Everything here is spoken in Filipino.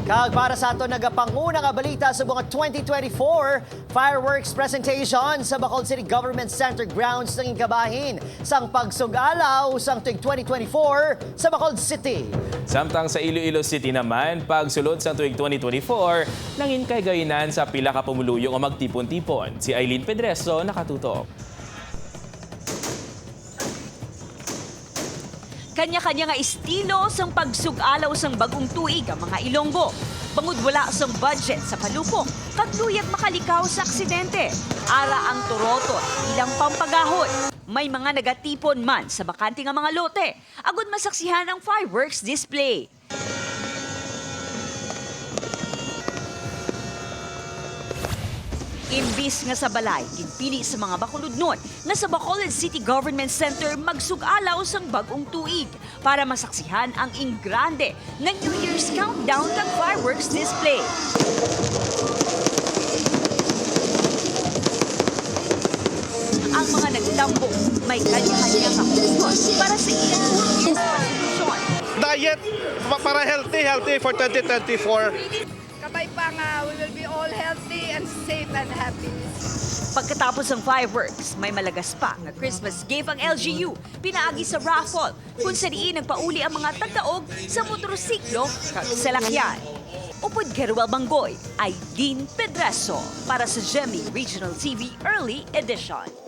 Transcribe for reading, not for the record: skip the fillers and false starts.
Kag para sa ato nagapanguna nga balita sa mga 2024 fireworks presentation sa Bacolod City Government Center grounds ng kabahin sang pagsugalaw sang tuig 2024 sa Bacolod City. Samtang sa Iloilo City naman, pagsulod sa tuig 2024, nangin kay gayinan sa pila ka pumuluyong o magtipon-tipon. Si Eileen Pedreso nakatutok. Kanya-kanya nga estilo sang pagsugalaw sang bagong tuig ang mga Ilonggo. Bangod wala sang budget sa palupok, kagluyag makalikaw sa aksidente. Ara ang turotot, ilang pampagahon. May mga nagatipon man sa bakante nga mga lote. Agud masaksihan ang fireworks display. Imbis nga sa balay, ginpili sa mga bakuludnon nga sa Bacolod City Government Center magsugalaw sang bagong tuig para masaksihan ang ingrande ng New Year's countdown kag fireworks display. Ang mga nagtambo may kanya-kanya nga hugot para sa ilang New Year's resolution. Diet para healthy for 2024. Kabay pa nga, we will be all healthy and safe and happy. Pagkatapos ng fireworks, may malagas pa nga Christmas gift ang LGU. Pinaagi sa raffle kung sa diin nagpauli ang mga tagdaog sa motorsiklo kag salakyan. Upod Keruel Banggoy, Eileen Pedreso para sa GMA Regional TV Early Edition.